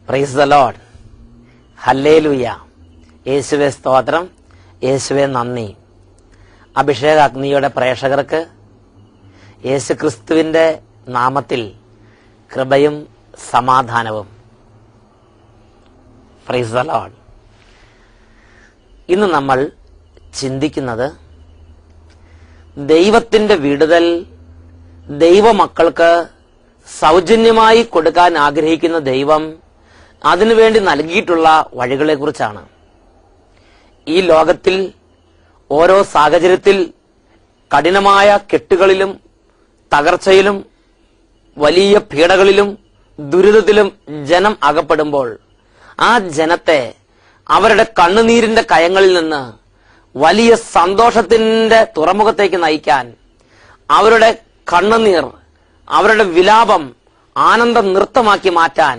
Price the lord. Hallelujah. യേശുവേ സ്തോത്രം, യേശുവേ നന്ദി. അഭിഷേക അഗ്നിയുടെ പ്രേക്ഷകർക്ക് യേശുക്രിസ്തുവിന്റെ നാമത്തിൽ കൃപയും സമാധാനവും. Price the Lord. ഇന്ന് നമ്മൾ ചിന്തിക്കുന്നത് ദൈവത്തിന്റെ വിടുതൽ ദൈവമക്കൾക്ക് സൗജന്യമായി കൊടുക്കാൻ ആഗ്രഹിക്കുന്ന ദൈവം അതിനുവേണ്ടി നൽകിയിട്ടുള്ള വഴികളെ കുറിച്ചാണ്. ഈ ലോകത്തിൽ ഓരോ സാഹചര്യത്തിൽ കഠിനമായ കെട്ടുകളിലും തകർച്ചയിലും വലിയ പീഡകളിലും ദുരിതത്തിലും ജനം അകപ്പെടുമ്പോൾ ആ ജനത്തെ അവരുടെ കണ്ണുനീരിന്റെ കയങ്ങളിൽ നിന്ന് വലിയ സന്തോഷത്തിന്റെ തുറമുഖത്തേക്ക് നയിക്കാൻ, അവരുടെ കണ്ണുനീർ, അവരുടെ വിലാപം ആനന്ദ നൃത്തമാക്കി മാറ്റാൻ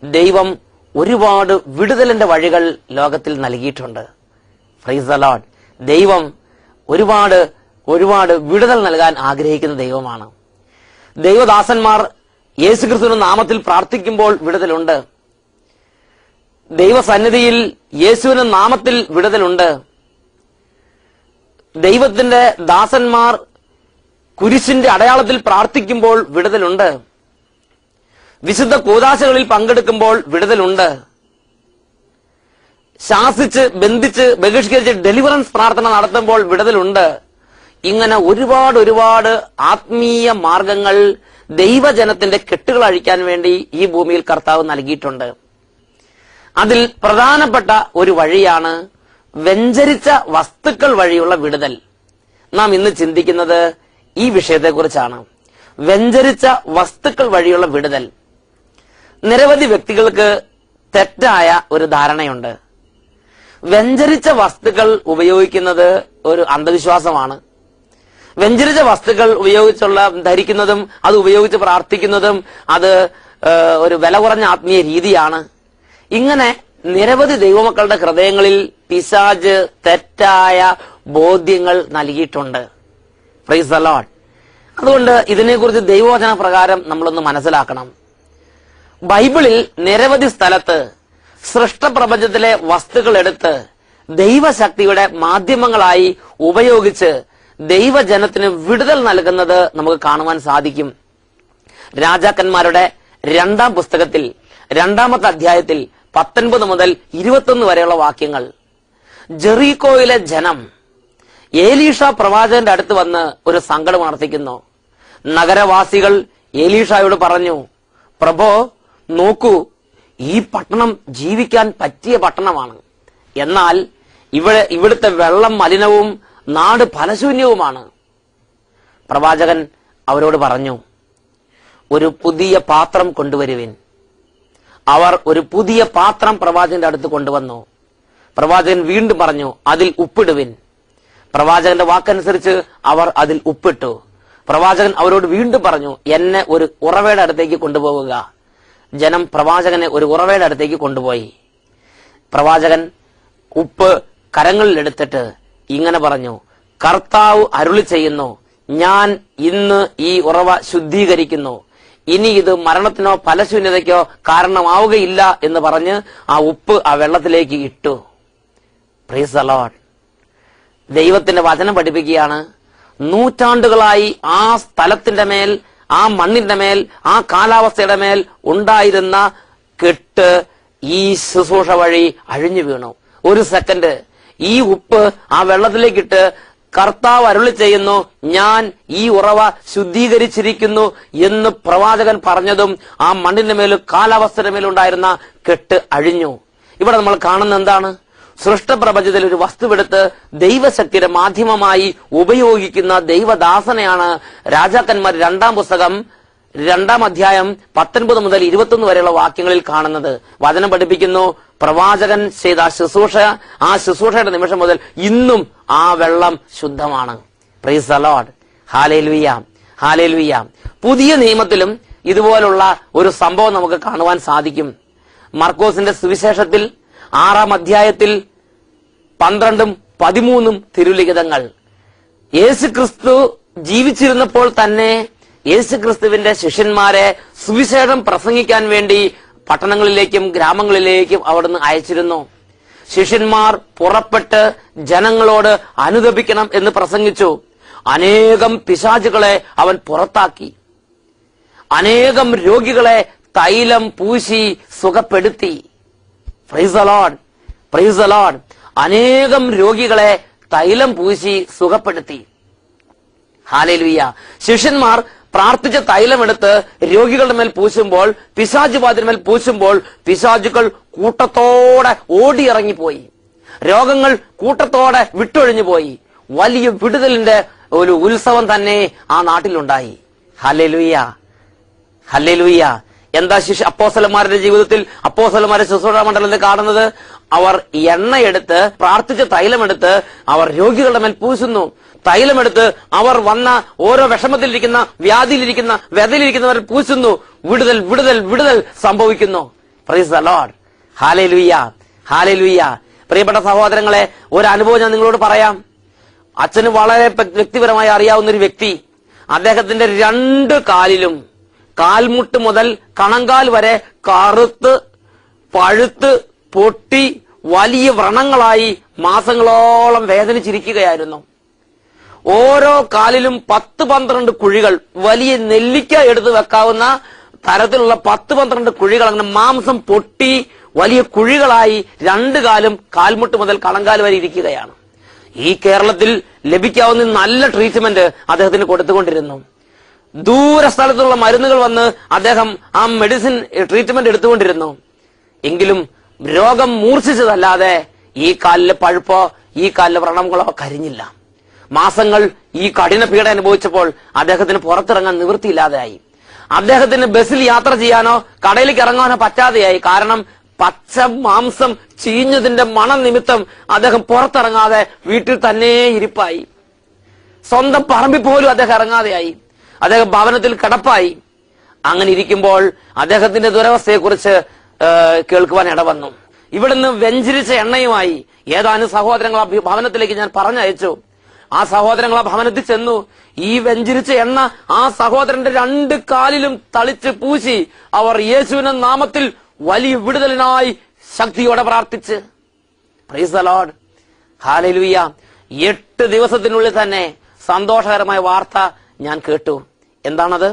ദൈവം ഒരുപാട് വിടുതലിന്റെ വഴികൾ ലോകത്തിൽ നൽകിയിട്ടുണ്ട്. Price the Lord. ദൈവം ഒരുപാട് വിടുതൽ നൽകാൻ ആഗ്രഹിക്കുന്ന ദൈവമാണ്. ദൈവദാസന്മാർ യേശുക്രിസ്തുവിന്റെ നാമത്തിൽ പ്രാർത്ഥിക്കുമ്പോൾ വിടുതലുണ്ട്. ദൈവസന്നിധിയിൽ യേശുവിന്റെ നാമത്തിൽ വിടുതലുണ്ട്. ദൈവത്തിന്റെ ദാസന്മാർ കുരിശിന്റെ അടയാളത്തിൽ പ്രാർത്ഥിക്കുമ്പോൾ വിടുതലുണ്ട്. വിശുദ്ധ കൂദാശകളിൽ പങ്കെടുക്കുമ്പോൾ വിടുതലുണ്ട്. ശാസിച്ച് ബന്ധിച്ച് ബഹിഷ്കരിച്ച് ഡെലിവറൻസ് പ്രാർത്ഥന നടത്തുമ്പോൾ വിടുതലുണ്ട്. ഇങ്ങനെ ഒരുപാട് ആത്മീയ മാർഗങ്ങൾ ദൈവജനത്തിന്റെ കെട്ടുകൾ അഴിക്കാൻ വേണ്ടി ഈ ഭൂമിയിൽ കർത്താവ് നൽകിയിട്ടുണ്ട്. അതിൽ പ്രധാനപ്പെട്ട ഒരു വഴിയാണ് വ്യഞ്ചരിച്ച വസ്തുക്കൾ വഴിയുള്ള വിടുതൽ. നാം ഇന്ന് ചിന്തിക്കുന്നത് ഈ വിഷയത്തെക്കുറിച്ചാണ്. വ്യഞ്ചരിച്ച വസ്തുക്കൾ വഴിയുള്ള വിടുതൽ. നിരവധി വ്യക്തികൾക്ക് തെറ്റായ ഒരു ധാരണയുണ്ട്. വ്യഞ്ചരിച്ച വസ്തുക്കൾ ഉപയോഗിക്കുന്നത് ഒരു അന്ധവിശ്വാസമാണ്. വ്യഞ്ചരിച്ച വസ്തുക്കൾ ധരിക്കുന്നതും അത് ഉപയോഗിച്ച് പ്രാർത്ഥിക്കുന്നതും അത് ഒരു വില കുറഞ്ഞ ആത്മീയ രീതിയാണ്. ഇങ്ങനെ നിരവധി ദൈവമക്കളുടെ ഹൃദയങ്ങളിൽ പിശാച് തെറ്റായ ബോധ്യങ്ങൾ നൽകിയിട്ടുണ്ട്. Price the Lord. അതുകൊണ്ട് ഇതിനെക്കുറിച്ച് ദൈവവചന പ്രകാരം നമ്മളൊന്ന് മനസ്സിലാക്കണം. ബൈബിളിൽ നിരവധി സ്ഥലത്ത് സൃഷ്ടപ്രപഞ്ചത്തിലെ വസ്തുക്കൾ എടുത്ത് ദൈവശക്തിയുടെ മാധ്യമങ്ങളായി ഉപയോഗിച്ച് ദൈവജനത്തിന് വിടുതൽ നൽകുന്നത് നമുക്ക് കാണുവാൻ സാധിക്കും. രാജാക്കന്മാരുടെ 2-ാം പുസ്തകത്തിൽ 2-ാമത്തെ അധ്യായത്തിൽ 19 മുതൽ 21 വരെയുള്ള വാക്യങ്ങൾ. ജെറീക്കോയിലെ ജനം ഏലീഷ പ്രവാചകന്റെ അടുത്ത് വന്ന് ഒരു സങ്കടം ഉണർത്തിക്കുന്നു. നഗരവാസികൾ ഏലീഷായോട് പറഞ്ഞു, പ്രഭോ, നോക്കൂ, ഈ പട്ടണം ജീവിക്കാൻ പറ്റിയ പട്ടണമാണ്. എന്നാൽ ഇവിടുത്തെ വെള്ളം മലിനവും നാട് ഫലശൂന്യവുമാണ്. പ്രവാചകൻ അവരോട് പറഞ്ഞു, ഒരു പുതിയ പാത്രം കൊണ്ടുവരുവിൻ. അവർ ഒരു പുതിയ പാത്രം പ്രവാചകന്റെ അടുത്ത് കൊണ്ടുവന്നു. പ്രവാചകൻ വീണ്ടും പറഞ്ഞു, അതിൽ ഉപ്പിടുവിൻ. പ്രവാചകന്റെ വാക്കനുസരിച്ച് അവർ അതിൽ ഉപ്പിട്ടു. പ്രവാചകൻ അവരോട് വീണ്ടും പറഞ്ഞു, എന്നെ ഒരു ഉറവയുടെ അടുത്തേക്ക് കൊണ്ടുപോവുക. ജനം പ്രവാചകനെ ഒരു ഉറവയുടെ അടുത്തേക്ക് കൊണ്ടുപോയി. പ്രവാചകൻ ഉപ്പ് കരങ്ങളിൽ എടുത്തിട്ട് ഇങ്ങനെ പറഞ്ഞു, കർത്താവ് അരുളി ചെയ്യുന്നു, ഞാൻ ഇന്ന് ഈ ഉറവ ശുദ്ധീകരിക്കുന്നു. ഇനി ഇത് മരണത്തിനോ ഫലശൂന്യതയ്ക്കോ കാരണമാവുകയില്ല എന്ന് പറഞ്ഞ് ആ ഉപ്പ് ആ വെള്ളത്തിലേക്ക് ഇട്ടു. Price the Lord. ദൈവത്തിന്റെ വചനം പഠിപ്പിക്കുകയാണ്, നൂറ്റാണ്ടുകളായി ആ സ്ഥലത്തിന്റെ മേൽ, ആ മണ്ണിന്റെ മേൽ, ആ കാലാവസ്ഥയുടെ മേൽ ഉണ്ടായിരുന്ന കെട്ട് ഈ ശുശ്രൂഷ വഴി അഴിഞ്ഞു വീണു. ഒരു സെക്കൻഡ് ഈ ഉപ്പ് ആ വെള്ളത്തിലേക്കിട്ട് കർത്താവ് അരുളി ചെയ്യുന്നു, ഞാൻ ഈ ഉറവ ശുദ്ധീകരിച്ചിരിക്കുന്നു എന്ന് പ്രവാചകൻ പറഞ്ഞതും ആ മണ്ണിന്റെ മേലും കാലാവസ്ഥയുടെ മേലുണ്ടായിരുന്ന കെട്ട് അഴിഞ്ഞു. ഇവിടെ നമ്മൾ കാണുന്ന എന്താണ്? സൃഷ്ടപ്രപഞ്ചത്തിൽ ഒരു വസ്തുവെടുത്ത് ദൈവശക്തിയുടെ മാധ്യമമായി ഉപയോഗിക്കുന്ന ദൈവദാസനെയാണ് രാജാക്കന്മാർ 2-ാം പുസ്തകം 2-ാം അധ്യായം 19 മുതൽ 21 വരെയുള്ള വാക്യങ്ങളിൽ കാണുന്നത്. വചനം പഠിപ്പിക്കുന്നു, പ്രവാചകൻ ചെയ്ത ആ ശുശ്രൂഷയുടെ നിമിഷം മുതൽ ഇന്നും ആ വെള്ളം ശുദ്ധമാണ്. Praise the lord. Hallelujah, hallelujah. പുതിയ നിയമത്തിലും ഇതുപോലുള്ള ഒരു സംഭവം നമുക്ക് കാണുവാൻ സാധിക്കും. മർക്കോസിന്റെ സുവിശേഷത്തിൽ 6-ാം അധ്യായത്തിൽ 12-ഉം 13-ഉം തിരുലിഖിതങ്ങൾ. യേശുക്രിസ്തു ജീവിച്ചിരുന്നപ്പോൾ തന്നെ യേശുക്രിസ്തുവിന്റെ ശിഷ്യന്മാരെ സുവിശേഷം പ്രസംഗിക്കാൻ വേണ്ടി പട്ടണങ്ങളിലേക്കും ഗ്രാമങ്ങളിലേക്കും അവിടുന്ന് അയച്ചിരുന്നു. ശിഷ്യന്മാർ പുറപ്പെട്ട് ജനങ്ങളോട് അനുതപിക്കണം എന്ന് പ്രസംഗിച്ചു. അനേകം പിശാചുകളെ അവൻ പുറത്താക്കി. അനേകം രോഗികളെ തൈലം പൂശി സുഖപ്പെടുത്തി. Praise the lord, praise the lord. അനേകം രോഗികളെ തൈലം പൂശി സുഖപ്പെടുത്തി. ഹല്ലേലൂയ. ശിഷ്യന്മാർ പ്രാർത്ഥിച്ച തൈലമെടുത്ത് രോഗികളുടെ മേൽ പൂശുമ്പോൾ, പിശാചുബാധിതരുടെ മേൽ പൂശുമ്പോൾ പിശാചുക്കൾ കൂട്ടത്തോടെ ഓടിയിറങ്ങിപ്പോയി. രോഗങ്ങൾ കൂട്ടത്തോടെ വിട്ടൊഴിഞ്ഞു പോയി. വലിയ വിടുതലിന്റെ ഒരു ഉത്സവം തന്നെ ആ നാട്ടിലുണ്ടായി. Hallelujah, hallelujah. എന്താ അപ്പോസ്തലന്മാരുടെ ജീവിതത്തിൽ, അപ്പോസ്തലന്മാരുടെ ശുശ്രൂഷ മണ്ഡലത്തിൽ കാണുന്നത്? അവർ എണ്ണയെടുത്ത്, പ്രാർത്ഥിച്ച തൈലമെടുത്ത് അവർ രോഗികളുടെ മേൽ പൂശുന്നു. തൈലമെടുത്ത് അവർ വന്ന ഓരോ വിഷമത്തിലിരിക്കുന്ന, വ്യാധിയിലിരിക്കുന്ന, വ്യതയിലിരിക്കുന്നവർ പൂശുന്നു. വിടുതൽ, വിടുതൽ, വിടുതൽ സംഭവിക്കുന്നു. Price the lord. Hallelujah, hallelujah. പ്രിയപ്പെട്ട സഹോദരങ്ങളെ, ഒരു അനുഭവം ഞാൻ നിങ്ങളോട് പറയാം. അച്ഛന് വളരെ വ്യക്തിപരമായി അറിയാവുന്ന ഒരു വ്യക്തി, അദ്ദേഹത്തിന്റെ 2 കാലിലും കാൽമുട്ട് മുതൽ കണങ്കാൽ വരെ കറുത്ത് പഴുത്ത് പൊട്ടി വലിയ വ്രണങ്ങളായി മാസങ്ങളോളം വേദനിച്ചിരിക്കുകയായിരുന്നു. ഓരോ കാലിലും 10-12 കുഴികൾ, വലിയ നെല്ലിക്ക എടുത്ത് വെക്കാവുന്ന തരത്തിലുള്ള 10-12 കുഴികൾ, അങ്ങനെ മാംസം പൊട്ടി വലിയ കുഴികളായി 2 കാലും കാൽമുട്ട് മുതൽ കണങ്കാൽ വരെ ഇരിക്കുകയാണ്. ഈ കേരളത്തിൽ ലഭിക്കാവുന്ന നല്ല ട്രീറ്റ്മെന്റ് അദ്ദേഹത്തിന് കൊടുത്തുകൊണ്ടിരുന്നു. ദൂര സ്ഥലത്തുള്ള മരുന്നുകൾ വന്ന് അദ്ദേഹം ആ മെഡിസിൻ ട്രീറ്റ്മെന്റ് എടുത്തുകൊണ്ടിരുന്നു. എങ്കിലും രോഗം മൂർച്ഛിച്ചതല്ലാതെ ഈ കാലിലെ പഴുപ്പോ ഈ കാലിലെ വ്രണങ്ങളോ കരിഞ്ഞില്ല. മാസങ്ങൾ ഈ കഠിന പീഡ അനുഭവിച്ചപ്പോൾ അദ്ദേഹത്തിന് പുറത്തിറങ്ങാൻ നിവൃത്തിയില്ലാതെയായി. അദ്ദേഹത്തിന് ബസ്സിൽ യാത്ര ചെയ്യാനോ കടയിലേക്ക് ഇറങ്ങാനോ പറ്റാതെയായി. കാരണം പച്ച മാംസം ചീഞ്ഞതിന്റെ മണം നിമിത്തം അദ്ദേഹം പുറത്തിറങ്ങാതെ വീട്ടിൽ തന്നെ ഇരിപ്പായി. സ്വന്തം പറമ്പിൽ പോലും അദ്ദേഹം ഇറങ്ങാതെയായി. അദ്ദേഹം ഭവനത്തിൽ കിടപ്പായി. അങ്ങനെ ഇരിക്കുമ്പോൾ അദ്ദേഹത്തിന്റെ ദുരവസ്ഥയെക്കുറിച്ച് കേൾക്കുവാൻ ഇടവന്നു. ഇവിടുന്ന് വെഞ്ചരിച്ച എണ്ണയുമായി ഏതാനും സഹോദരങ്ങൾ ആ ഭവനത്തിലേക്ക് ഞാൻ പറഞ്ഞയച്ചു. ആ സഹോദരങ്ങൾ ആ ഭവനത്തിൽ ചെന്നു. ഈ വെഞ്ചരിച്ച എണ്ണ ആ സഹോദരന്റെ 2 കാലിലും തളിച്ച് പൂശി അവർ യേശുവിന്റെ നാമത്തിൽ വലിയ വിടുതലിനായി ശക്തിയോടെ പ്രാർത്ഥിച്ച്. Price the lord, hallelujah. 8 ദിവസത്തിനുള്ളിൽ തന്നെ സന്തോഷകരമായ വാർത്ത ഞാൻ കേട്ടു. എന്താണത്?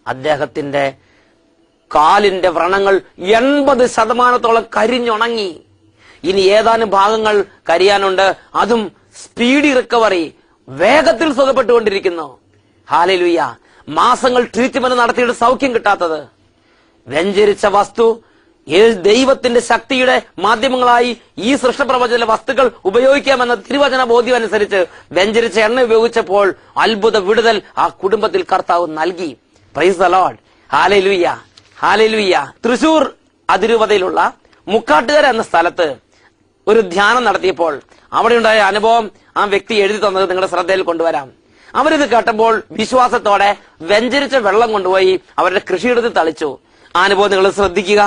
അദ്ദേഹത്തിന്റെ കാലിന്റെ വ്രണങ്ങൾ 80% കരിഞ്ഞുണങ്ങി. ഇനി ഏതാനും ഭാഗങ്ങൾ കരിയാനുണ്ട്. അതും സ്പീഡി റിക്കവറി, വേഗത്തിൽ സുഖപ്പെട്ടുകൊണ്ടിരിക്കുന്നു. ഹല്ലേലൂയ. മാസങ്ങൾ ട്രീറ്റ്മെന്റ് നടത്തിയിട്ട് സൗഖ്യം കിട്ടാത്തത്. വെഞ്ചരിച്ച വസ്തു ദൈവത്തിന്റെ ശക്തിയുടെ മാധ്യമങ്ങളായി ഈ സൃഷ്ടപ്രപഞ്ചത്തിലെ വസ്തുക്കൾ ഉപയോഗിക്കാമെന്ന തിരുവചന ബോധ്യം അനുസരിച്ച് വെഞ്ചരിച്ച എണ്ണ ഉപയോഗിച്ചപ്പോൾ അത്ഭുത വിടുതൽ ആ കുടുംബത്തിൽ കർത്താവ് നൽകി. Praise the lord, hallelujah, hallelujah. Thrissur അതിരൂപതയിലുള്ള മുക്കാട്ടുകര എന്ന സ്ഥലത്ത് ഒരു ധ്യാനം നടത്തിയപ്പോൾ അവിടെ ഉണ്ടായ അനുഭവം ആ വ്യക്തി എഴുതി തന്നത് നിങ്ങളുടെ ശ്രദ്ധയിൽ കൊണ്ടുവരാം. അവരിത് കേട്ടപ്പോൾ വിശ്വാസത്തോടെ വെഞ്ചരിച്ച വെള്ളം കൊണ്ടുപോയി അവരുടെ കൃഷിയിടത്തിൽ തളിച്ചു. ആ അനുഭവം നിങ്ങൾ ശ്രദ്ധിക്കുക.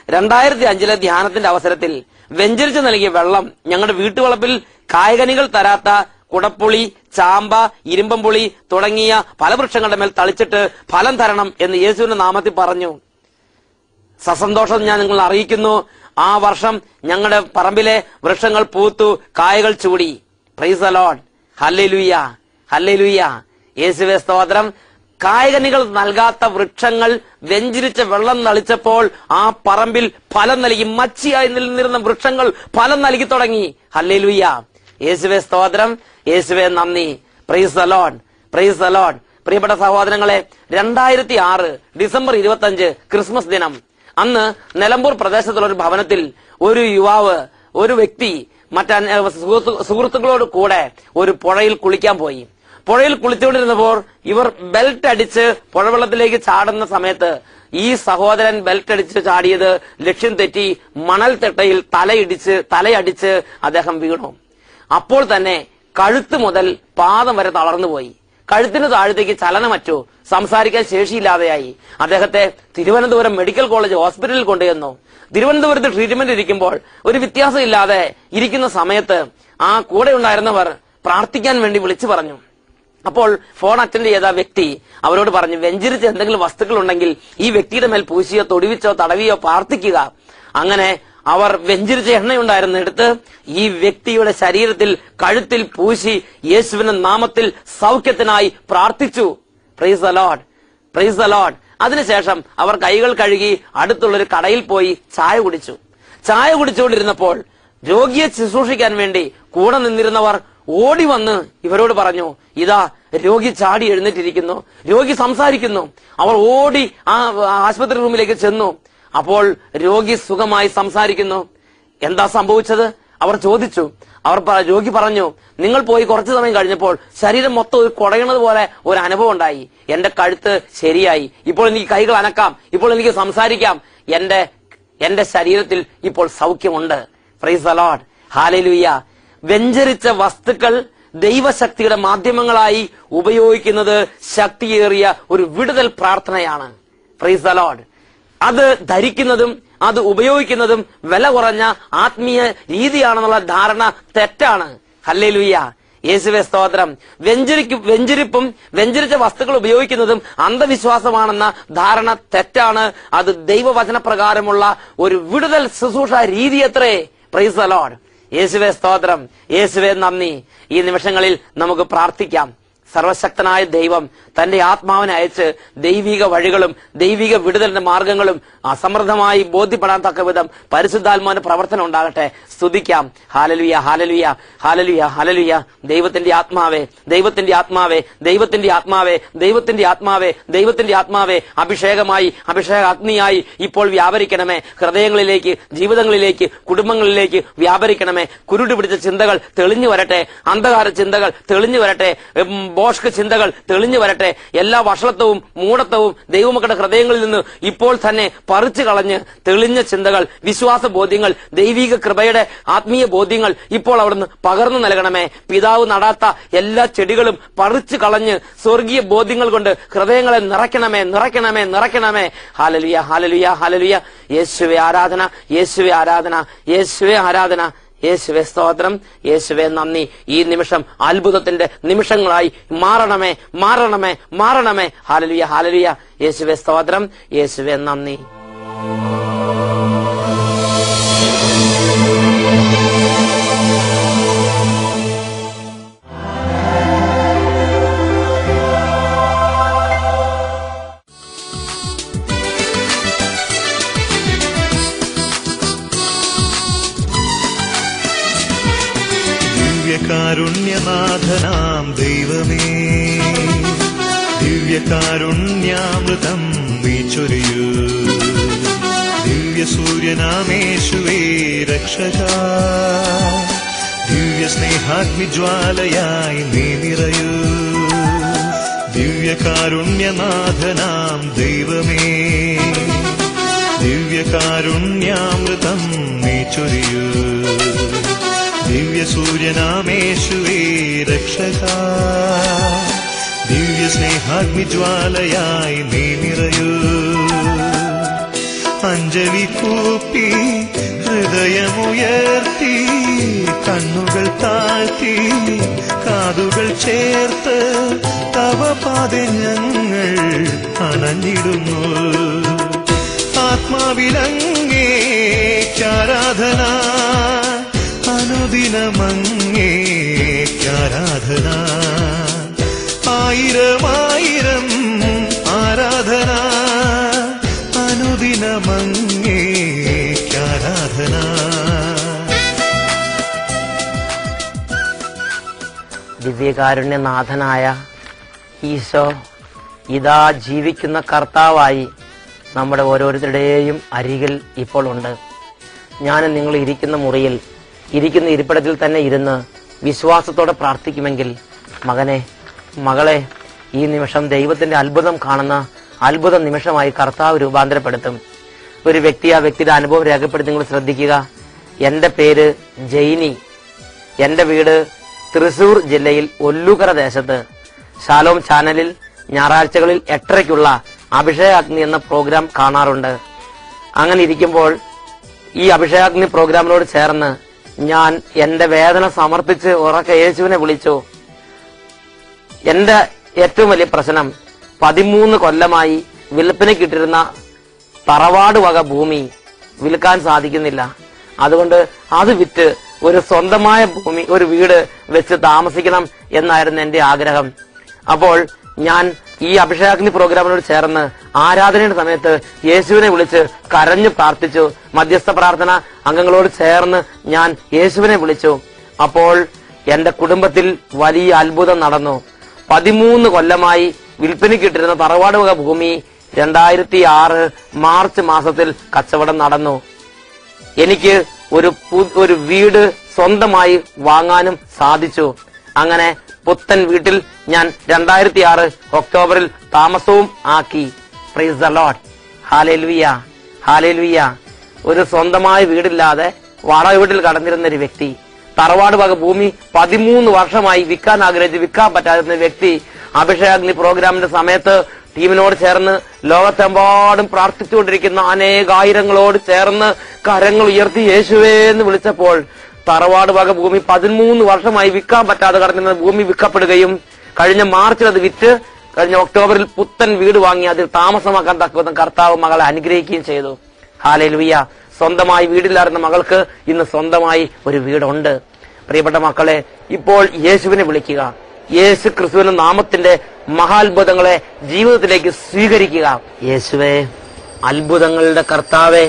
2005 ധ്യാനത്തിന്റെ അവസരത്തിൽ വെഞ്ചരിച്ച് നൽകിയ വെള്ളം ഞങ്ങളുടെ വീട്ടുവളപ്പിൽ കായ്കനികൾ തരാത്ത കുടപ്പുളി, ചാമ്പ, ഇരുമ്പംപുളി തുടങ്ങിയ പല വൃക്ഷങ്ങളുടെ മേൽ തളിച്ചിട്ട് ഫലം തരണം എന്ന് യേശുവിന്റെ നാമത്തിൽ പറഞ്ഞു. സസന്തോഷം ഞാൻ നിങ്ങൾ അറിയിക്കുന്നു. ആ വർഷം ഞങ്ങളുടെ പറമ്പിലെ വൃക്ഷങ്ങൾ പൂത്തു, കായകൾ ചൂടി. Price the lord, hallelujah, hallelujah. യേശുവേ സ്തോത്രം. കായ്കനികൾ നൽകാത്ത വൃക്ഷങ്ങൾ വെഞ്ചരിച്ച വെള്ളം നളിച്ചപ്പോൾ ആ പറമ്പിൽ ഫലം നൽകി. മച്ചിയായി നിലനിന്നിരുന്ന വൃക്ഷങ്ങൾ ഫലം നൽകി തുടങ്ങി. ഹല്ലേലൂയ. യേശുവേ സ്തോത്രം, യേശുവേ നന്ദി. Price the lord, praise the Lord. പ്രിയപ്പെട്ട സഹോദരങ്ങളെ, 2006 ഡിസംബർ 25 ക്രിസ്മസ് ദിനം, അന്ന് നിലമ്പൂർ പ്രദേശത്തുള്ള ഒരു ഭവനത്തിൽ ഒരു യുവാവ്, ഒരു വ്യക്തി സുഹൃത്തുക്കളോട് കൂടെ ഒരു പുഴയിൽ കുളിക്കാൻ പോയി. പുഴയിൽ കുളിച്ചുകൊണ്ടിരുന്നപ്പോൾ ഇവർ ബെൽറ്റ് അടിച്ച് പുഴവെള്ളത്തിലേക്ക് ചാടുന്ന സമയത്ത് ഈ സഹോദരൻ ബെൽറ്റ് അടിച്ച് ചാടിയത് ലക്ഷ്യം തെറ്റി മണൽത്തിട്ടയിൽ തലയടിച്ച് അദ്ദേഹം വീണു. അപ്പോൾ തന്നെ കഴുത്ത് മുതൽ പാദം വരെ തളർന്നുപോയി. കഴുത്തിന് താഴത്തേക്ക് ചലനമറ്റു, സംസാരിക്കാൻ ശേഷിയില്ലാതെയായി. അദ്ദേഹത്തെ തിരുവനന്തപുരം മെഡിക്കൽ കോളേജ് ഹോസ്പിറ്റലിൽ കൊണ്ടുവന്നു. തിരുവനന്തപുരത്ത് ട്രീറ്റ്മെന്റ് ഇരിക്കുമ്പോൾ ഒരു വ്യത്യാസം ഇല്ലാതെ ഇരിക്കുന്ന സമയത്ത് ആ കൂടെ ഉണ്ടായിരുന്നവർ പ്രാർത്ഥിക്കാൻ വേണ്ടി വിളിച്ചു പറഞ്ഞു. അപ്പോൾ ഫോൺ അറ്റൻഡ് ചെയ്ത വ്യക്തി അവരോട് പറഞ്ഞു, വെഞ്ചരിച്ച എന്തെങ്കിലും വസ്തുക്കൾ ഉണ്ടെങ്കിൽ ഈ വ്യക്തിയുടെ മേൽ പൂശിയോ തൊടുവിച്ചോ തടവിയോ പ്രാർത്ഥിക്കുക. അങ്ങനെ അവർ വെഞ്ചരിച്ച എണ്ണയുണ്ടായിരുന്നു എടുത്ത് ഈ വ്യക്തിയുടെ ശരീരത്തിൽ കഴുത്തിൽ പൂശി യേശുവിന്റെ നാമത്തിൽ സൗഖ്യത്തിനായി പ്രാർത്ഥിച്ചു. Price the Lord, price the Lord. അതിനുശേഷം അവർ കൈകൾ കഴുകി അടുത്തുള്ളൊരു കടയിൽ പോയി ചായ കുടിച്ചു. ചായ കുടിച്ചുകൊണ്ടിരുന്നപ്പോൾ രോഗിയെ ശുശ്രൂഷിക്കാൻ വേണ്ടി കൂടെ നിന്നിരുന്നവർ ഓടി വന്ന് ഇവരോട് പറഞ്ഞു, ഇതാ രോഗി ചാടി എഴുന്നേറ്റിരിക്കുന്നു, രോഗി സംസാരിക്കുന്നു. അവർ ഓടി ആ ആശുപത്രി റൂമിലേക്ക് ചെന്നു. അപ്പോൾ രോഗി സുഖമായി സംസാരിക്കുന്നു. എന്താ സംഭവിച്ചത്? അവർ ചോദിച്ചു. രോഗി പറഞ്ഞു, നിങ്ങൾ പോയി കുറച്ചു സമയം കഴിഞ്ഞപ്പോൾ ശരീരം മൊത്തം ഒരു കുടയണത് പോലെ ഒരു അനുഭവം ഉണ്ടായി. എന്റെ കഴുത്ത് ശരിയായി, ഇപ്പോൾ എനിക്ക് കൈകൾ അനക്കാം, ഇപ്പോൾ എനിക്ക് സംസാരിക്കാം, എന്റെ ശരീരത്തിൽ ഇപ്പോൾ സൗഖ്യമുണ്ട്. Praise the lord, hallelujah. വെഞ്ചരിച്ച വസ്തുക്കൾ ദൈവശക്തിയുടെ മാധ്യമങ്ങളായി ഉപയോഗിക്കുന്നത് ശക്തിയേറിയ ഒരു വിടുതൽ പ്രാർത്ഥനയാണ്. Praise the lord. അത് ധരിക്കുന്നതും അത് ഉപയോഗിക്കുന്നതും വില കുറഞ്ഞ ആത്മീയ രീതിയാണെന്നുള്ള ധാരണ തെറ്റാണ്. ഹല്ലേലൂയ, യേശുവേ സ്തോത്രം. വെഞ്ചരിപ്പും വെഞ്ചരിച്ച വസ്തുക്കൾ ഉപയോഗിക്കുന്നതും അന്ധവിശ്വാസമാണെന്ന ധാരണ തെറ്റാണ്. അത് ദൈവവചനപ്രകാരമുള്ള ഒരു വിടുതൽ ശുശ്രൂഷ രീതിയത്രേ. Price the Lord. യേശുവേ സ്തോത്രം, യേശുവേ നന്ദി. ഈ നിമിഷങ്ങളിൽ നമുക്ക് പ്രാർത്ഥിക്കാം. സർവശക്തനായ ദൈവം തന്റെ ആത്മാവിനെ അയച്ച് ദൈവിക വഴികളും ദൈവിക വിടുതലിന്റെ മാർഗങ്ങളും അസമൃദ്ധമായി ബോധ്യപ്പെടാൻ തക്ക വിധം പരിശുദ്ധാത്മാവിന്റെ പ്രവർത്തനം ഉണ്ടാകട്ടെ. സ്തുതിക്കാം. Hallelujah, hallelujah, hallelujah, hallelujah. ദൈവത്തിന്റെ ആത്മാവേ, ദൈവത്തിന്റെ ആത്മാവേ, ദൈവത്തിന്റെ ആത്മാവേ, ദൈവത്തിന്റെ ആത്മാവേ, ദൈവത്തിന്റെ ആത്മാവേ, അഭിഷേകമായി അഭിഷേക അഗ്നിയായി ഇപ്പോൾ വ്യാപരിക്കണമേ. ഹൃദയങ്ങളിലേക്ക്, ജീവിതങ്ങളിലേക്ക്, കുടുംബങ്ങളിലേക്ക് വ്യാപരിക്കണമേ. കുരുട് പിടിച്ച ചിന്തകൾ തെളിഞ്ഞു വരട്ടെ. അന്ധകാര ചിന്തകൾ തെളിഞ്ഞു വരട്ടെ. ബോഷ്ക ചിന്തകൾ തെളിഞ്ഞു വരട്ടെ. എല്ലാ വഷളത്വവും മൂഢത്വവും ദൈവമക്കളുടെ ഹൃദയങ്ങളിൽ നിന്ന് ഇപ്പോൾ തന്നെ പറിച്ചു കളഞ്ഞ് തെളിഞ്ഞ ചിന്തകൾ, വിശ്വാസ ബോധ്യങ്ങൾ, ദൈവിക കൃപയുടെ ആത്മീയ ബോധ്യങ്ങൾ ഇപ്പോൾ അവിടുന്ന് പകർന്നു നൽകണമേ. പിതാവ് നടാത്ത എല്ലാ ചെടികളും പറിച്ചു കളഞ്ഞ് സ്വർഗീയ ബോധ്യങ്ങൾ കൊണ്ട് ഹൃദയങ്ങളെ നിറയ്ക്കണമേ, നിറയ്ക്കണമേ, നിറയ്ക്കണമേ. Hallelujah, hallelujah, hallelujah. യേശുവേ ആരാധന, യേശുവേ ആരാധന, യേശുവേ ആരാധന. യേശുവേ സ്തോത്രം, യേശുവേ നന്ദി. ഈ നിമിഷം അത്ഭുതത്തിന്റെ നിമിഷങ്ങളായി മാറണമേ, മാറണമേ, മാറണമേ. Hallelujah, hallelujah. യേശുവേ സ്തോത്രം, യേശുവേ നന്ദി. ദിവ്യകാരുണ്യനാഥനാം ദൈവമേ, ദിവ്യകാരുണ്യാമൃതം നീ ചൊരിയൂ. ദിവ്യസൂര്യനാമേശുവേ രക്ഷകാ, ദിവ്യസ്നേഹാഗ്നിജ്വാലയായി നീ നിറയൂ. ദിവ്യകാരുണ്യനാഥനാം ദൈവമേ, ദിവ്യകാരുണ്യാമൃതം നീ ചൊരിയൂ. ദിവ്യസൂര്യനാമേശുവേ രക്ഷകാ, ദിവ്യസ്നേഹാഗ്നിജ്വാലയായി നീ നിറയൂ. അഞ്ജലി കൂപ്പി ഹൃദയമുയർത്തി, കണ്ണുകൾ താഴ്ത്തി, കാതുകൾ ചേർത്ത് തവ പാദേ ഞങ്ങൾ അണഞ്ഞിടുന്നു. ആത്മാവിലങ്ങേക്കാരാധന, അനുദിനമങ്ങേക്കാരാധന. ആയിരമായിരം ആരാധന, അനുദിനമങ്ങേക്കാരാധന. ദിവ്യകാരുണ്യനാഥനായ ഈശോ ഇതാ ജീവിക്കുന്ന കർത്താവായി നമ്മുടെ ഓരോരുത്തരുടെയും അരികിൽ ഇപ്പോൾ ഉണ്ട്. ഞാൻ നിങ്ങൾ ഇരിക്കുന്ന മുറിയിൽ, ഇരിക്കുന്ന ഇരിപ്പിടത്തിൽ തന്നെ ഇരുന്ന് വിശ്വാസത്തോടെ പ്രാർത്ഥിക്കുമെങ്കിൽ മകനെ, മകളെ, ഈ നിമിഷം ദൈവത്തിന്റെ അത്ഭുതം കാണുന്ന അത്ഭുത നിമിഷമായി കർത്താവ് രൂപാന്തരപ്പെടുത്തും. ഒരു വ്യക്തി ആ വ്യക്തിയുടെ അനുഭവം രേഖപ്പെടുത്തി നിങ്ങൾ ശ്രദ്ധിക്കുക. എന്റെ പേര് ജൈനി, എന്റെ വീട് തൃശൂർ ജില്ലയിൽ ഒല്ലുകര ദേശത്ത്. ശാലോം ചാനലിൽ ഞായറാഴ്ചകളിൽ 8:30-ക്കുള്ള അഭിഷേകാഗ്നി എന്ന പ്രോഗ്രാം കാണാറുണ്ട്. അങ്ങനെ ഇരിക്കുമ്പോൾ ഈ അഭിഷേകാഗ്നി പ്രോഗ്രാമിനോട് ചേർന്ന് ഞാൻ എന്റെ വേദന സമർപ്പിച്ച് ഉറക്കെ യേശുവിനെ വിളിച്ചു. എന്റെ ഏറ്റവും വലിയ പ്രശ്നം 13 കൊല്ലമായി വിൽപ്പനയ്ക്കിട്ടിരുന്ന തറവാട് വക ഭൂമി വിൽക്കാൻ സാധിക്കുന്നില്ല. അതുകൊണ്ട് അത് വിറ്റ് ഒരു സ്വന്തമായ ഭൂമി, ഒരു വീട് വെച്ച് താമസിക്കണം എന്നായിരുന്നു എന്റെ ആഗ്രഹം. അപ്പോൾ ഞാൻ ഈ അഭിഷേകാഗ്നി പ്രോഗ്രാമിനോട് ചേർന്ന് ആരാധനയുടെ സമയത്ത് യേശുവിനെ വിളിച്ച് കരഞ്ഞു പ്രാർത്ഥിച്ചു. മധ്യസ്ഥ പ്രാർത്ഥന അംഗങ്ങളോട് ചേർന്ന് ഞാൻ യേശുവിനെ വിളിച്ചു. അപ്പോൾ എന്റെ കുടുംബത്തിൽ വലിയ അത്ഭുതം നടന്നു. 13 കൊല്ലമായി വിൽപ്പനയ്ക്കിട്ടിരുന്ന തറവാട് വക ഭൂമി 2006 മാർച്ച് മാസത്തിൽ കച്ചവടം നടന്നു. എനിക്ക് ഒരു വീട് സ്വന്തമായി വാങ്ങാനും സാധിച്ചു. അങ്ങനെ പുത്തൻ വീട്ടിൽ ഞാൻ 2006 ഒക്ടോബറിൽ താമസവും ആക്കി. Price the lord. Hallelujah, hallelujah. ഒരു സ്വന്തമായ വീടില്ലാതെ വാടക വീട്ടിൽ കടന്നിരുന്ന ഒരു വ്യക്തി, തറവാട് വക ഭൂമി 13 വർഷമായി വിൽക്കാൻ ആഗ്രഹിച്ച് വിൽക്കാൻ പറ്റാതിരുന്ന വ്യക്തി അഭിഷേകാഗ്നി പ്രോഗ്രാമിന്റെ സമയത്ത് ടീമിനോട് ചേർന്ന് ലോകത്തെമ്പാടും പ്രാർത്ഥിച്ചുകൊണ്ടിരിക്കുന്ന അനേകായിരങ്ങളോട് ചേർന്ന് കരങ്ങൾ ഉയർത്തി യേശുവേ എന്ന് വിളിച്ചപ്പോൾ തറവാട് വക ഭൂമി 13 വർഷമായി വിൽക്കാൻ പറ്റാതെ കടന്നിരുന്ന ഭൂമി വിൽക്കപ്പെടുകയും കഴിഞ്ഞ മാർച്ചിൽ അത് വിറ്റ് കഴിഞ്ഞ ഒക്ടോബറിൽ പുത്തൻ വീട് വാങ്ങി അതിൽ താമസമാക്കാൻ തക്കവിധം കർത്താവ് മകളെ അനുഗ്രഹിക്കുകയും ചെയ്തു. ഹല്ലേലൂയ. സ്വന്തമായി വീടില്ലായിരുന്ന മകൾക്ക് ഇന്ന് സ്വന്തമായി ഒരു വീടുണ്ട്. പ്രിയപ്പെട്ട മക്കളെ, ഇപ്പോൾ യേശുവിനെ വിളിക്കുക. യേശു ക്രിസ്തുവിന്റെ നാമത്തിന്റെ മഹാത്ഭുതങ്ങളെ ജീവിതത്തിലേക്ക് സ്വീകരിക്കുക. യേശുവേ, അത്ഭുതങ്ങളുടെ കർത്താവേ,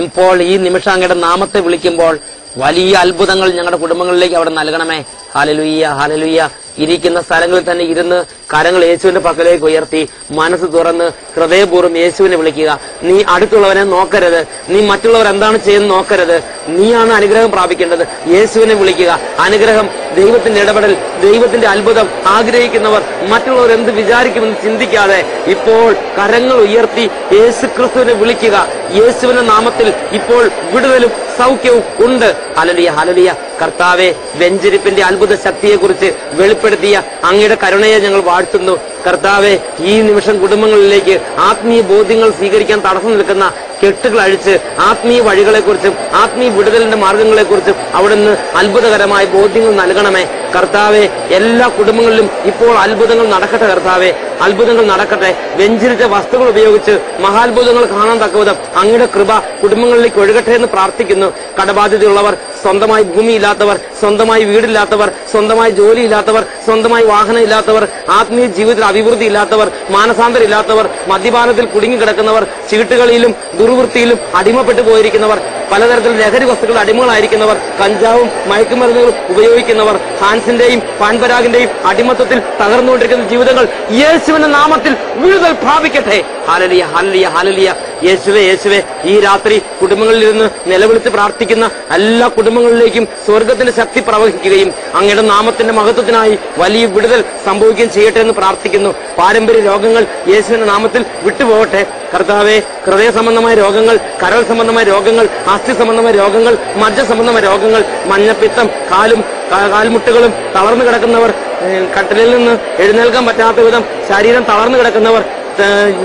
ഇപ്പോൾ ഈ നിമിഷം അങ്ങയുടെ നാമത്തെ വിളിക്കുമ്പോൾ വലിയ അത്ഭുതങ്ങൾ ഞങ്ങളുടെ കുടുംബങ്ങളിലേക്ക് അവിടെ നൽകണമേ. Hallelujah, hallelujah. ഇരിക്കുന്ന സ്ഥലങ്ങളിൽ തന്നെ ഇരുന്ന് കരങ്ങൾ യേശുവിന്റെ പക്കലേക്ക് ഉയർത്തി മനസ്സ് തുറന്ന് ഹൃദയപൂർവ്വം യേശുവിനെ വിളിക്കുക. നീ അടുത്തുള്ളവനെ നോക്കരുത്, നീ മറ്റുള്ളവർ എന്താണ് ചെയ്യുന്നത് നോക്കരുത്. നീയാണ് അനുഗ്രഹം പ്രാപിക്കേണ്ടത്. യേശുവിനെ വിളിക്കുക. അനുഗ്രഹം, ദൈവത്തിന്റെ ഇടപെടൽ, ദൈവത്തിന്റെ അത്ഭുതം ആഗ്രഹിക്കുന്നവർ മറ്റുള്ളവർ എന്ത് വിചാരിക്കുമെന്ന് ചിന്തിക്കാതെ ഇപ്പോൾ കരങ്ങൾ ഉയർത്തി യേശു ക്രിസ്തുവിനെ വിളിക്കുക. യേശുവിന്റെ നാമത്തിൽ ഇപ്പോൾ വിടുതലും സൗഖ്യവും ഉണ്ട്. Hallelujah, hallelujah. കർത്താവെ, വെഞ്ചരിപ്പിന്റെ അത്ഭുത ശക്തിയെക്കുറിച്ച് വെളിപ്പെടുത്തിയ അങ്ങയുടെ കരുണയെ ഞങ്ങൾ വാഴ്ത്തുന്നു. കർത്താവെ, ഈ നിമിഷം കുടുംബങ്ങളിലേക്ക് ആത്മീയ ബോധ്യങ്ങൾ സ്വീകരിക്കാൻ തടസ്സം നിൽക്കുന്ന കെട്ടുകൾ അഴിച്ച് ആത്മീയ വഴികളെക്കുറിച്ചും ആത്മീയ വിടുതലിന്റെ മാർഗങ്ങളെക്കുറിച്ചും അവിടുന്ന് അത്ഭുതകരമായ ബോധ്യങ്ങൾ നൽകണമേ. കർത്താവെ, എല്ലാ കുടുംബങ്ങളിലും ഇപ്പോൾ അത്ഭുതങ്ങൾ നടക്കട്ടെ. കർത്താവെ, അത്ഭുതങ്ങൾ നടക്കട്ടെ. വെഞ്ചരിച്ച വസ്തുക്കൾ ഉപയോഗിച്ച് മഹാത്ഭുതങ്ങൾ കാണാൻ തക്കവിധം അങ്ങയുടെ കൃപ കുടുംബങ്ങളിലേക്ക് ഒഴുകട്ടെ എന്ന് പ്രാർത്ഥിക്കുന്നു. കടബാധ്യതയുള്ളവർ, സ്വന്തമായി ഭൂമിയില്ലാത്തവർ, സ്വന്തമായി വീടില്ലാത്തവർ, സ്വന്തമായി ജോലിയില്ലാത്തവർ, സ്വന്തമായി വാഹനം ഇല്ലാത്തവർ, ആത്മീയ ജീവിതത്തിൽ അഭിവൃദ്ധി ഇല്ലാത്തവർ, മാനസാന്തരം ഇല്ലാത്തവർ, മദ്യപാനത്തിൽ കുടുങ്ങിക്കിടക്കുന്നവർ, ചീട്ടുകളിലും ദുർവൃത്തിയിലും അടിമപ്പെട്ടു പോയിരിക്കുന്നവർ, പലതരത്തിൽ ലഹരി വസ്തുക്കൾ അടിമകളായിരിക്കുന്നവർ, കഞ്ചാവും മയക്കുമരുന്നുകളും ഉപയോഗിക്കുന്നവർ, ഹാൻസിന്റെയും പാൻപരാഗിന്റെയും അടിമത്തത്തിൽ തകർന്നുകൊണ്ടിരിക്കുന്ന ജീവിതങ്ങൾ യേശുവിന്റെ നാമത്തിൽ വിടുതൽ പ്രാപിക്കട്ടെ. Hallelujah, hallelujah, hallelujah. യേശുവേ, യേശുവേ, ഈ രാത്രി കുടുംബങ്ങളിൽ ഇരുന്ന് നിലവിളിച്ച് പ്രാർത്ഥിക്കുന്ന എല്ലാ കുടുംബങ്ങളിലേക്കും സ്വർഗത്തിന്റെ ശക്തി പ്രവഹിക്കുകയും അങ്ങയുടെ നാമത്തിന്റെ മഹത്വത്തിനായി വലിയ വിടുതൽ സംഭവിക്കുകയും ചെയ്യട്ടെ എന്ന് പ്രാർത്ഥിക്കുന്നു. പാരമ്പര്യ രോഗങ്ങൾ യേശുവിന്റെ നാമത്തിൽ വിട്ടുപോകട്ടെ. കർത്താവെ, ഹൃദയ സംബന്ധമായ രോഗങ്ങൾ, കരൾ സംബന്ധമായ രോഗങ്ങൾ, അസ്ഥി സംബന്ധമായ രോഗങ്ങൾ, മജ്ജ സംബന്ധമായ രോഗങ്ങൾ, മഞ്ഞപ്പിത്തം, കാൽമുട്ടുകളും തളർന്നു കിടക്കുന്നവർ, കട്ടിലിൽ നിന്ന് എഴുന്നേൽക്കാൻ പറ്റാത്ത വിധം ശരീരം തളർന്നു കിടക്കുന്നവർ,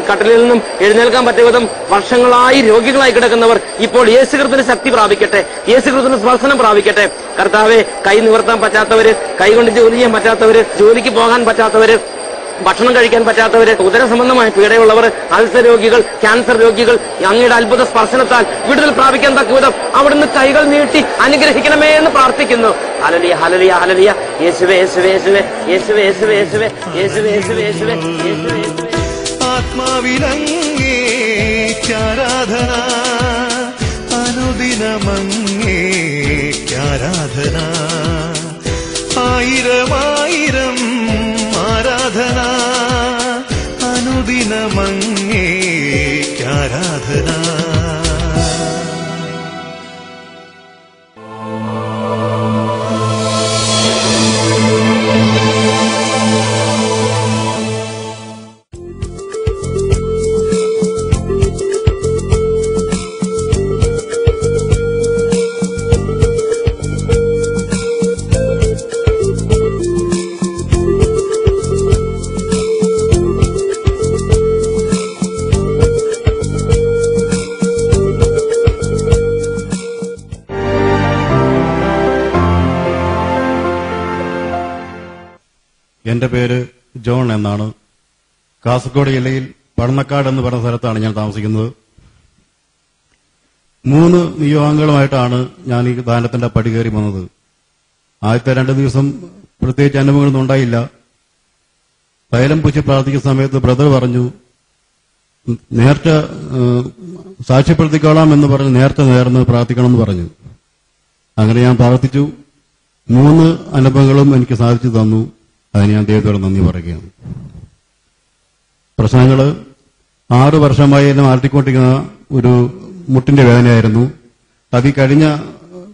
കട്ടിലിൽ നിന്നും എഴുന്നേൽക്കാൻ പറ്റിയ വിധം വർഷങ്ങളായി രോഗികളായി കിടക്കുന്നവർ ഇപ്പോൾ യേശുക്രിസ്തുവിന്റെ ശക്തി പ്രാപിക്കട്ടെ. യേശുക്രിസ്തുവിന്റെ സ്പർശനം പ്രാപിക്കട്ടെ. കർത്താവെ, കൈ നിവർത്താൻ പറ്റാത്തവര്, കൈകൊണ്ട് ജോലി ചെയ്യാൻ പറ്റാത്തവര്, ജോലിക്ക് പോകാൻ പറ്റാത്തവര്, ഭക്ഷണം കഴിക്കാൻ പറ്റാത്തവര്, ഉദര സംബന്ധമായ പീഡയുള്ളവർ, അൾസർ രോഗികൾ, ക്യാൻസർ രോഗികൾ, അങ്ങയുടെ അത്ഭുത സ്പർശനത്താൽ വിടുതൽ പ്രാപിക്കാൻ തക്കവിധം അവിടുന്ന് കൈകൾ നീട്ടി അനുഗ്രഹിക്കണമേ എന്ന് പ്രാർത്ഥിക്കുന്നു. Hallelujah, hallelujah, hallelujah. യേശുവേ, യേശുവേ, യേശുവേ, യേശുവേ, യേശുവേ, യേശുവേ, യേശുവേ, യേശുവേ, യേശുവേ, യേശുവേ, യേശുവേ. ആത്മാവിലങ്ങേക്കാരാധന, അനുദിനമങ്ങേക്കാരാധന, ആയിരമായിരം ആരാധന, അനുദിനമങ്ങേക്കാരാധന. എന്റെ പേര് ജോൺ എന്നാണ്. കാസർഗോഡ് ജില്ലയിൽ പടന്നക്കാട് എന്ന് പറഞ്ഞ സ്ഥലത്താണ് ഞാൻ താമസിക്കുന്നത്. 3 നിയോഗങ്ങളുമായിട്ടാണ് ഞാൻ ഈ ദാനത്തിന്റെ പടി കയറി വന്നത്. ആദ്യത്തെ 2 ദിവസം പ്രത്യേകിച്ച് അനുഭവങ്ങളൊന്നും ഉണ്ടായില്ല. തൈലം പൂശി പ്രാർത്ഥിക്കുന്ന സമയത്ത് ബ്രദർ പറഞ്ഞു, നേർച്ച സാക്ഷ്യപ്പെടുത്തിക്കോളാം എന്ന് പറഞ്ഞ് നേർച്ച നേർന്ന് പ്രാർത്ഥിക്കണമെന്ന് പറഞ്ഞു. അങ്ങനെ ഞാൻ പ്രാർത്ഥിച്ചു. 3 അനുഭവങ്ങളും എനിക്ക് സാധിച്ചു തന്നു. അതിന് ഞാൻ ദൈവത്തോട് നന്ദി പറയുകയാണ്. പ്രശ്നങ്ങൾ 6 വർഷമായി എന്നെ മാറ്റിക്കൊണ്ടിരിക്കുന്ന ഒരു മുട്ടിന്റെ വേദനയായിരുന്നു. അത് ഈ കഴിഞ്ഞ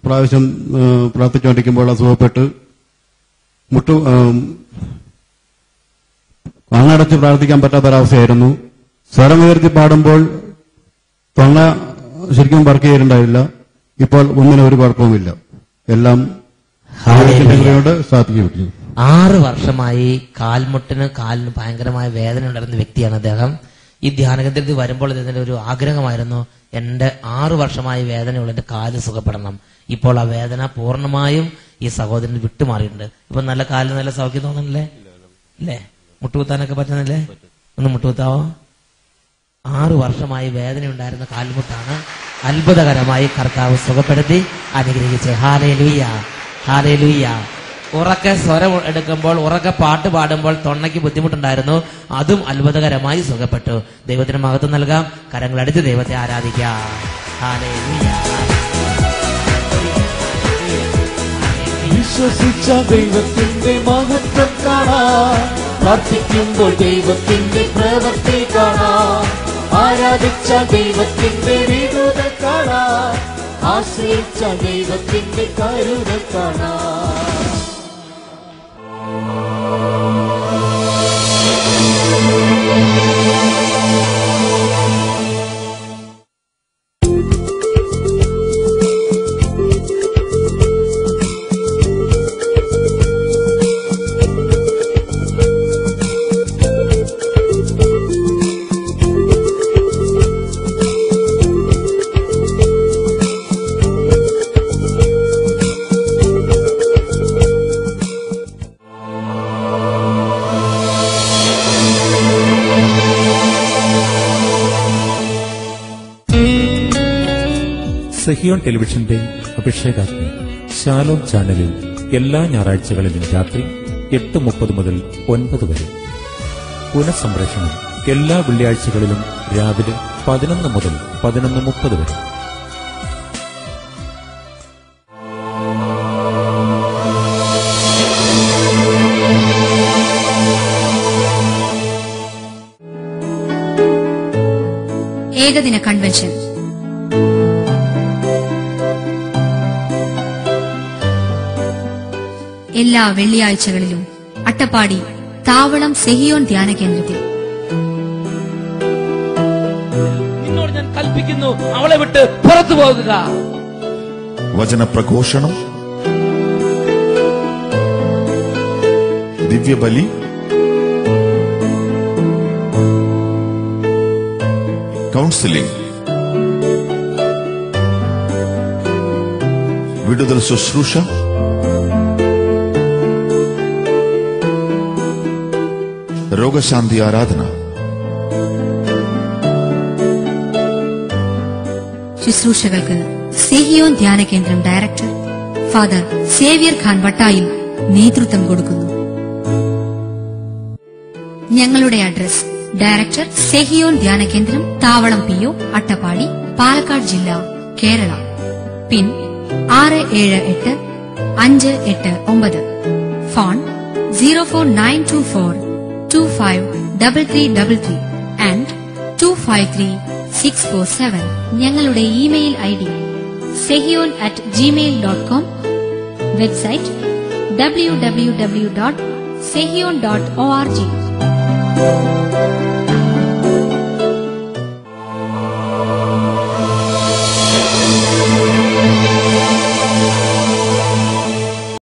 പ്രാവശ്യം പ്രാർത്ഥിച്ചുകൊണ്ടിരിക്കുമ്പോൾ സുഖപ്പെട്ട് മുട്ടു കണ്ണടച്ച് പ്രാർത്ഥിക്കാൻ പറ്റാത്തൊരവസ്ഥയായിരുന്നു. സ്വരം ഉയർത്തി പാടുമ്പോൾ തൊണ്ട ശരിക്കും വർക്ക് ചെയ്തിട്ടുണ്ടായില്ല. ഇപ്പോൾ ഒന്നിനും ഒരു കുഴപ്പവുമില്ല. എല്ലാം സാധിക്കും. 6 വർഷമായി കാലിന് ഭയങ്കരമായ വേദന ഉണ്ടായിരുന്ന വ്യക്തിയാണ് അദ്ദേഹം. ഈ ധ്യാന കേന്ദ്രത്തിൽ വരുമ്പോൾ ഇതിന്റെ ഒരു ആഗ്രഹമായിരുന്നു, എന്റെ 6 വർഷമായി വേദനയുള്ള എന്റെ കാല് സുഖപ്പെടണം. ഇപ്പോൾ ആ വേദന പൂർണ്ണമായും ഈ സഹോദരന് വിട്ടുമാറിയിട്ടുണ്ട്. ഇപ്പൊ നല്ല കാലിന് നല്ല സൗഖ്യം തോന്നുന്നില്ലേ? അല്ലേ? മുട്ടുകുത്താനൊക്കെ പറ്റുന്നില്ലേ? ഒന്ന് മുട്ടുകുത്താവോ? 6 വർഷമായി വേദന ഉണ്ടായിരുന്ന കാൽമുട്ടാണ് അത്ഭുതകരമായി കർത്താവ് സുഖപ്പെടുത്തി അനുഗ്രഹിച്ച്. Hallelujah, hallelujah. ഉറക്കെ സ്വരം എടുക്കുമ്പോൾ, ഉറക്കെ പാട്ട് പാടുമ്പോൾ തൊണ്ടയ്ക്ക് ബുദ്ധിമുട്ടുണ്ടായിരുന്നു. അതും അത്ഭുതകരമായി സുഖപ്പെട്ടു. ദൈവത്തിന് മഹത്വം നൽകാം. കരങ്ങളടിച്ച് ദൈവത്തെ ആരാധിക്കാം. ഹല്ലേലൂയ. വിശ്വസിച്ച ദൈവത്തിന്റെ മഹത്വം കാണാം, പ്രാർത്ഥിക്കുമ്പോൾ ദൈവത്തിന്റെ പ്രവൃത്തി കാണാം, ആരാധിച്ച ദൈവത്തിന്റെ വിടുത കാണാം, ആശ്രയിച്ച ദൈവത്തിന്റെ കരുണ കാണാം. സഹിയോൻ ടെലിവിഷന്റെ അഭിഷേകാഗ്നി ശാലോം ചാനലിൽ എല്ലാ ഞായറാഴ്ചകളിലും രാത്രി 8:30 മുതൽ 9 വരെ. പുനഃസംപ്രേഷണം എല്ലാ വെള്ളിയാഴ്ചകളിലും രാവിലെ 11 മുതൽ 11:30 വരെ. ഏകദിന കൺവെൻഷൻ എല്ലാ വെള്ളിയാഴ്ചകളിലും അട്ടപ്പാടി താവളം സെഹിയോൻ ധ്യാന കേന്ദ്രത്തിൽ. നിന്നോട് ഞാൻ കൽപ്പിക്കുന്നു, അവളെ വിട്ട് പുറത്തു പോകുക. വചനപ്രഘോഷണം, ദിവ്യബലി, കൗൺസിലിംഗ്, വിടുതൽ ശുശ്രൂഷ, രോഗശാന്തി ആരാധന. ശുശ്രൂഷകൾക്ക് സെഹിയോൻ ധ്യാന കേന്ദ്രം director father Xavier Khan Vattayil നേതൃത്വം കൊടുക്കുന്നു. ഞങ്ങളുടെ അഡ്രസ്: ഡയറക്ടർ സെഹിയോൻ ധ്യാന കേന്ദ്രം, താവളം PO, അട്ടപ്പാടി, പാലക്കാട് ജില്ല, കേരള. പിൻ 678-589. Phone 04924253333 and 253647. ഞങ്ങളുടെ email ID sehion@gmail.com. Website www.sehion.org.